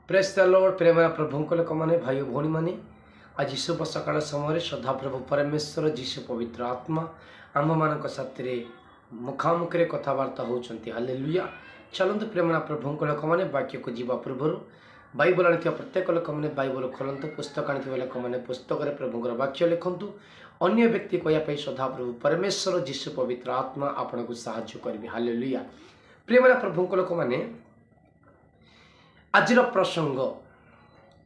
Press the Lord प्रेम प्रभु लोक मैंने भाई भौणी मैंने आज शुभ सकाल समय सदा प्रभु परमेश्वर जीशु पवित्र आत्मा आम मान साथी मुखामुखी कथबार्ता होती हालेलुया। चलते प्रेम प्रभु लोक मैंने वाक्य को जीवा पूर्व बाइबल आनी प्रत्येक लोक मैंने बाइबल खोलतु पुस्तक आनी लोक मैंने पुस्तक प्रभुଙ୍କର वाक्य लिखतु अन्य व्यक्ति कहवाई सदा प्रभु परमेश्वर जीशु पवित्र आत्मा आपन को साहाय्य करेंगे हालेलुया। प्रेम प्रभु लोक मैंने आज प्रसंग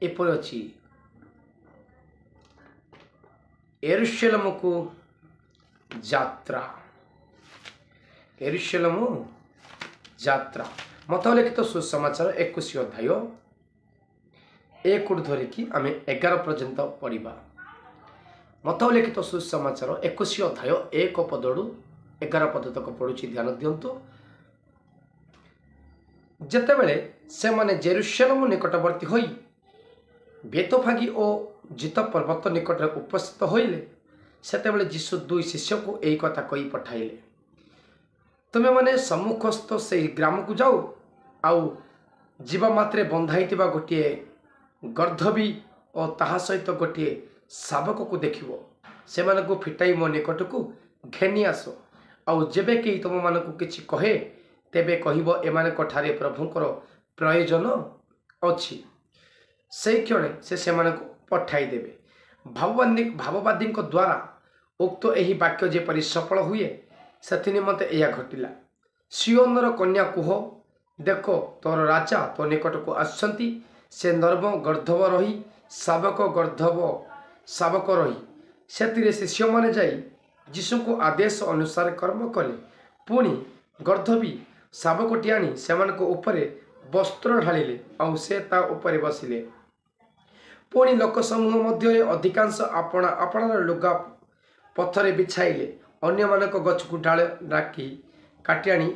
एपर अच्छी यरूशलेम को यात्रा यरूशलेम यात्रा मत लिखित सुसमाचार 21 अध्याय 1 धरिकी आम 11 पर्यंत पढ़ा। मत लिखित सुसमाचार 21 अध्याय 1 पदरू 11 पद तक पढ़ुची ध्यान दिंतु। जेतेबेले से माने जेरुसलेम निकटवर्ती होई बेतफागी और जित पर्वत निकट उपस्थित होइले सेतेबेले यीशु दुई शिष्य को यही कथा कही पठाइले, तुमे माने सम्मुखस्थ से ग्राम को जाओ आउ जीवा मात्रे बंधाइतिबा गोटे गर्धबी और ताहा सहित गोटे शावक को देखिबो, से माने को फिटाई मो निकट को घेनी आसो आउ जेबे कि तुम मान को किछि कहे तेबे कहिबो एमाने कठारे प्रभुंकर प्रयोजन अछि, से क्षणे से माने को पठाई देबे। भाववादी द्वारा उक्त एही वाक्य जेपरि सफल हुए से निमंते यह घटिला। सियोनर कन्या कुह देखो तोर राजा तो निकट को आसछंती, से नर्म गर्धव रही शावक शावक रही से शिष्य माने जाई यीशु को आदेश अनुसार कर्म कले। पुणी गर्धबी शावकटी आनी सेमानको उपरे वस्त्र ढालिले आउ से ता उपरे बसिले। पुणी लोक समूह मध्य अधिकांश आपणा आपणार लुगा पथरे बिछाइले, अन्य मानक गछ को डाल डाकी काटी आनी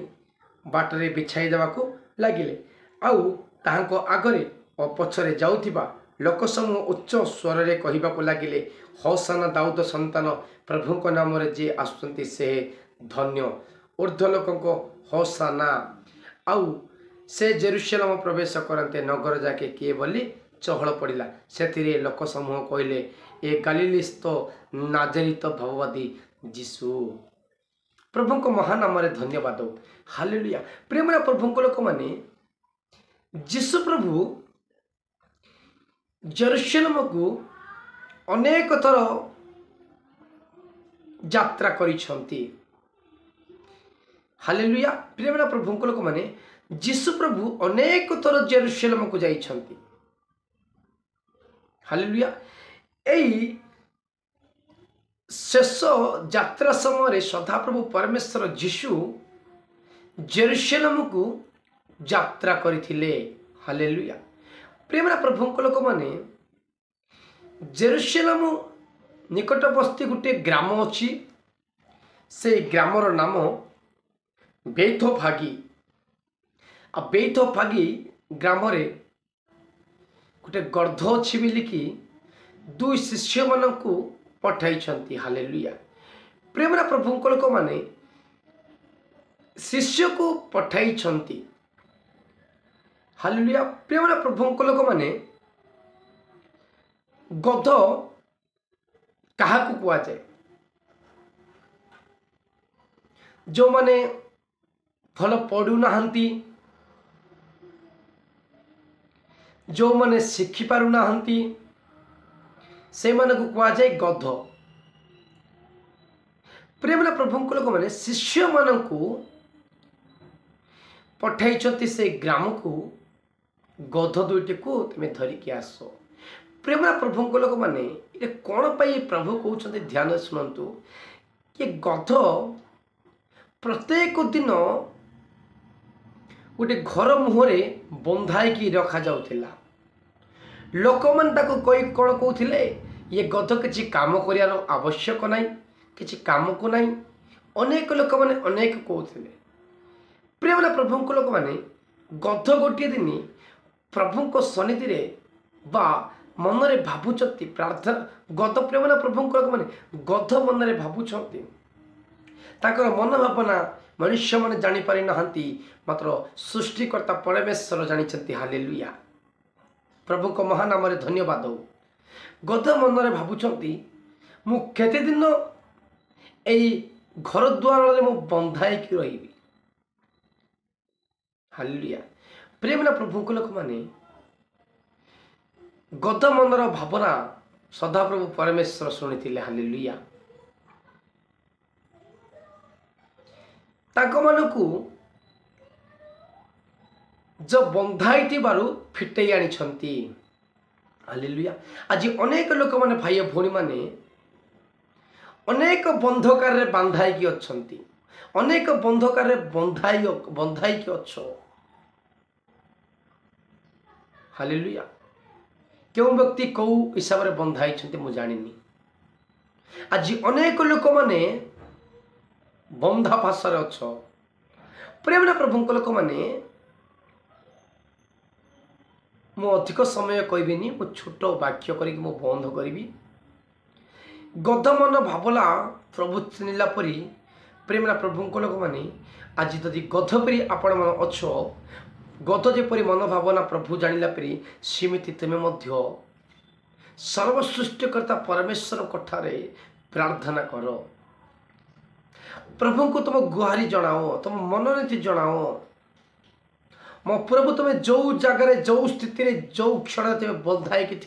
बाटरे बिछाई देवाको लागिले। आउ ताहांको आगरे और पछरे जाउथिबा लोक समूह उच्च स्वर रे कहिबाको लागिले, होसाना दाऊद संतान प्रभुଙ୍କ नामरे जे आसुचंती से धन्य, ऊर्ध्व लोकंको होसाना। आउ से जेरुसलेम प्रवेश करते नगर जाके किए बोली चहल पड़ा। से लोक समूह कहले ए गालीलिस्थ नाजरित भववादी यीशु। प्रभु को महान नाम धन्यवाद हालेलुया। प्रेम प्रभु लोक माने यीशु प्रभु जेरुसलेम को अनेक थर यात्रा करिसंती हालेलुया। प्रेम प्रभु लोक माने यीशु प्रभु अनेक थर जेरुसलेम को जाइछंती हालेलुया। एई शेष यात्रा समय सदाप्रभु परमेश्वर यीशु जेरुसलेम को यात्रा करथिले हालेलुया। प्रेम प्रभु लोक माने जेरुसलेम निकटवर्ती गोटे ग्राम अच्छी, से ग्रामर नाम बेथफागी। आ बेथफागी ग्राम रे गोटे गर्ध अच्छी बोलिकी दुई शिष्य मान को पठाई हालेलुया। प्रेम प्रभु लोक माने शिष्य को पठाई हालेलुया। प्रेम प्रभु लोक माने गध कहा कुआ जाए, जो माने भल पढ़ु नाहंती, जो माने शिखि पारु नाहंती, से माने को कुआ जाए गध। प्रेम प्रभु लोक माने शिष्य मान को पठाई से ग्राम को गध दुईटी को तुम्हें धरिकी आस। प्रेम प्रभु लोक माने ये कौन पाई प्रभु कहते ध्यान शुणु कि गध प्रत्येक दिन गोटे घर मुहरे बंधाई रखा जाउथिला। लोक मान ताको कोई कौन कहते ये गध किसी काम कर आवश्यक नाई, किसी काम को नाई, अनेक लोक मैंने अनेक कहते। प्रेम प्रभु लोक मैंने गध गोटे दिन प्रभु को सन्निधि रे बा मन रे भावुचंती प्रार्थना। गध प्रेम प्रभु लोक मैंने गध मन रे भावुचंती, ताकर मन भावना मनुष्य मैंने जानी पारि नहांती, मात्र सृष्टिकर्ता परमेश्वर जानिछंती हालेलुया। प्रभु को महानाम धन्यवाद हो गद मन भावुंट मु केते दिन यही घर द्वार मु बंधाई रही हालेलुया प्रेमना प्रभु को लोक माने गद मनर भावना सदाप्रभु परमेश्वर शुणी हालेलुया ताको मानकु जो बंधाई फिटई आनी हालेलुया आज अनेक लोक माने भाई भौणी माने अनेक बंधकार बांधाई अच्छी अनेक बंधकार बंधाई अच्छ हालेलुया क्यों व्यक्ति कौ हिसाब से बंधाई मु जानी आज अनेक लोक माने बंधा भाषार अच्छ प्रेमना प्रभु लोक माने मु अधिक समय कहबिनी मु छोट वाक्य करी मु बंध करी गद मन भावला प्रभु चिन्हला परी प्रेमना प्रभु लोक माने आज जदि गध परी आपण मन अच्छ गद जेपरी मन भावना प्रभु जानिला परी सेमिति तुमे मध्य सर्वसृष्टिकर्ता परमेश्वर कठारे प्रार्थना कर प्रभु को तुम गुहारी जनाओ तुम मनोनीति जनाओ मो प्रभु तुम्हें जो जगार जो स्थिति जो क्षण तुम बंधाई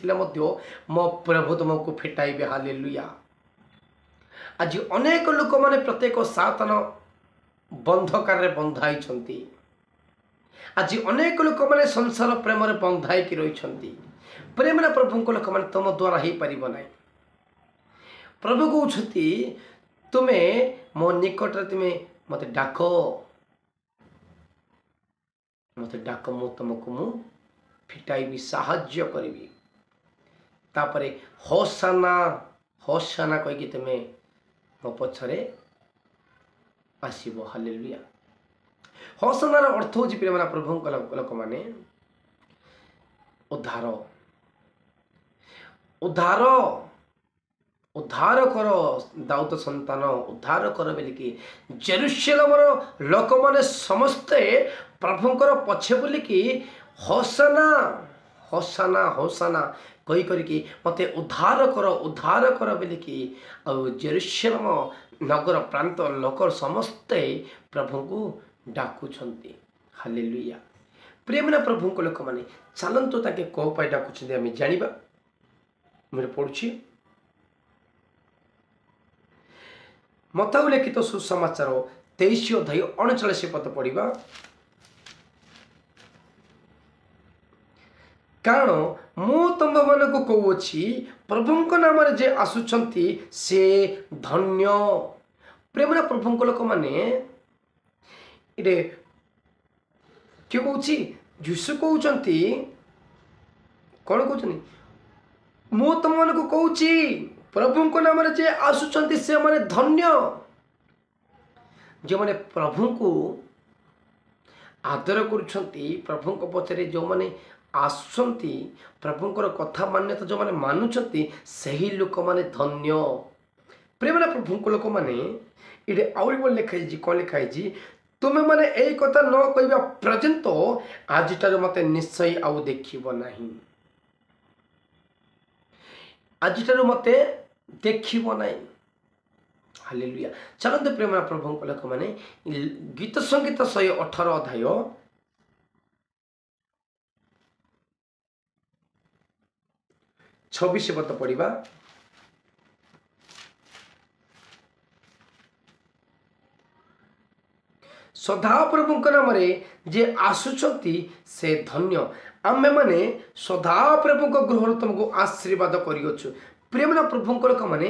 मो प्रभु तुमको फिटाइबे हालेलुया आज अनेक लोक माने प्रत्येक सातन बंधकार बंधाई आज अनेक लोक माने संसार प्रेम बंधाई रही प्रेमना प्रभु लोक माने तुम द्वारा हो पार ना प्रभु कहते तुम्हें मो निकट तुम्हें मत डाक मु तुमको मु फिटाइबी साहाय्य करी तापरे होसाना होसाना कहीकि तुम्हें मो पछरे आसीबो हालेलुया होसानार अर्थ होची प्रेमना प्रभु लोक माने उद्धार उद्धार उद्धार कर दाऊद संतान उद्धार कर बोलिकी जेरुसलेमर लोक माने समस्ते प्रभुंकर पछे बोलिकी होसाना होसाना होसाना कही करिकी मते उद्धार कर बोलिकी आ जेरुसलेम नगर प्रांत लोक समस्ते प्रभु को डाकुछंती हालेलुया प्रेमना प्रभु को लोक माने चलंतु ताके को पाई डाकुछंती आमे जानिबा मुझे पढ़ुछि मताउ लिखित सुसमाचार 23 अध्याय 39 पद पढ़ा कारण मु तुम मन को कहूँ प्रभु नाम जे आसुचंती से धन्य प्रेमना प्रभु लोक माने इटे किए कहूँ जीशु कहते कौन कहते मु तुम मन को कहूँ प्रभु नाम जे आसुचंती से माने धन्य जो माने प्रभु को आदर करुछंती प्रभु को पछरे जो माने आसुचंती प्रभुंकर कथा मान्यता जो माने मानुचंती सही लोक माने धन्य प्रेमना प्रभु लोक माने इडे आउरी बोल लिखाई कौन लिखाई तुम्हें माने यही कथा न कहवा पर्यंत आजिटार मते निश्चय आउ देखिब नाही आजिटार मते देखिब नाही हालेलुया चलते प्रेमना प्रभु लोक माने गीत संगीत 118 अध्याय 26 पद पढ़ा सदा प्रभु नाम जे आसुचंती से धन्य आमे माने सदा प्रभु गृह तुमको आशीर्वाद करियो प्रेमना प्रभु लोक माने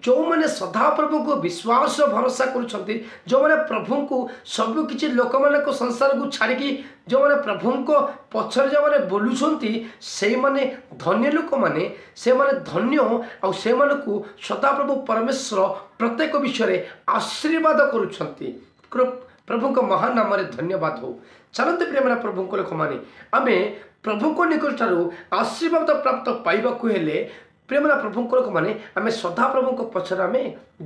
जो माने सदा प्रभु को विश्वास भरोसा करुछंती जो माने प्रभु को सब किछि लोक माने को संसार को छाड़िकी जो माने प्रभु को पछर जो माने बोलुछंती से माने धन्य लोक माने से माने धन्य आ से माने को सदा प्रभु परमेश्वर प्रत्येक विषय आशीर्वाद करुछंती प्रभु को महान नाम धन्यवाद हो चलते प्रेमना प्रभु को लोक माने आमे प्रभु को निकट आशीर्वाद प्राप्त पाइबाकु हेले प्रेमना प्रभु को लोक माने आमे सदा प्रभु को पछर आमे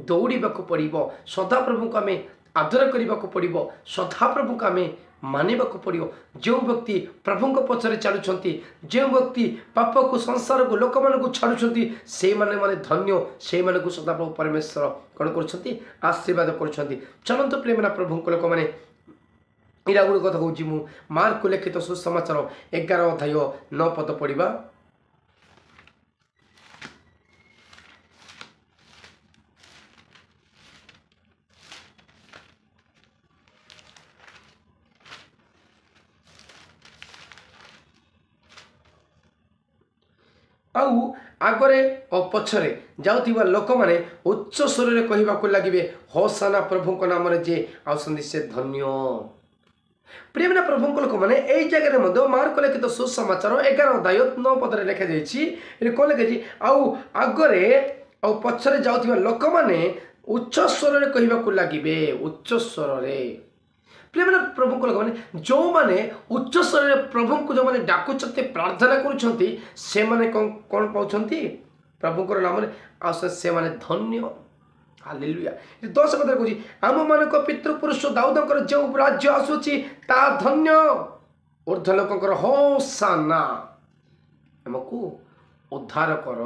दौड़ाक पड़ो सदा प्रभु को आमे आदर करने को पड़ो सदा प्रभु को आमे मानिबाक पड़ो। जो व्यक्ति प्रभु पछरे चलुंट, जो व्यक्ति पाप को संसार को लोक मान छाड़ुंट से माने धन्य, से मानक सदा प्रभु परमेश्वर कौन कर आशीर्वाद कर। चलतु प्रेमना प्रभु लोक मैंने इरा गोटे कथा कौच मु मार्क लिखित सुसमाचार 11 अध्याय 9 पद पढ़ा। आगरे और पछरे जाउथिबा लोक माने उच्च स्वर रे कहबाकू लागिबे होसाना प्रभु को नाम रे जे आउसंदी से धन्य। प्रेमना प्रभु लोक मैंने यही जगह मध्य मार्क लिखित सुसमाचार 11 अध्याय 9 पद लिखा जाइए कौन लिखी आगरे और पछरे जाउथिबा लोक माने उच्च स्वर रे कहबाकू लागिबे। उच्च स्वर रे प्रेमना प्रभु लोक मैंने जो माने उच्च स्वर रे प्रभु को जो माने डाकुचते प्रार्थना करुछंती से माने कौन पाउछंती प्रभु नाम रे आ से माने धन्य। हालेलुया। 10 पद कहूँ आम मानक पितृपुरुष दाऊदंकर जो राज्य आसुची ता धन्य। ऊर्ध्व लोकंकर होसाना हमको उद्धार कर।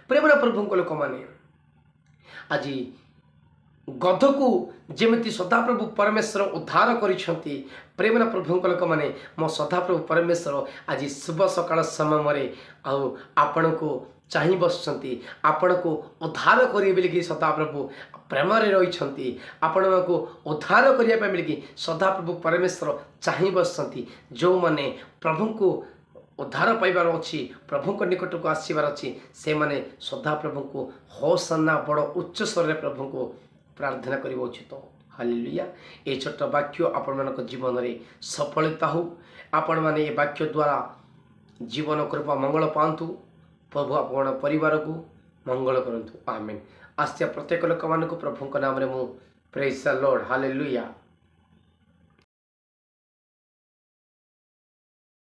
प्रेमना प्रभु लोक माने आज गध को जेमती सदाप्रभु परमेश्वर उद्धार करिसेंती प्रेमना प्रभु लोक मैंने मो सदाप्रभु परमेश्वर आज शुभ सकाळ समय आपण को चाहि बसचंती, आपण को उद्धार करिए बोलिकी सदाप्रभु प्रेम रही आपण को उद्धार करने बोलिकी सदाप्रभु परमेश्वर चाहि बसचंती। जो माने प्रभु को उद्धार पाइबार अच्छी, प्रभु निकट को आसबार अच्छी, से माने सदाप्रभु को होसाना बड़ उच्च स्वर प्रभु को प्रार्थना करवा उचित। हालेलुया। ये छोट वाक्य आपण मान जीवन में सफलता हो, आपण मैंने ये वाक्य द्वारा जीवन कृपा मंगल पातु। प्रभु आपण परिवार को मंगल करंतु। आमेन। आस्था प्रत्येक लोक मान प्रभु नाम रे मु प्रेज द लॉर्ड। हालेलुया।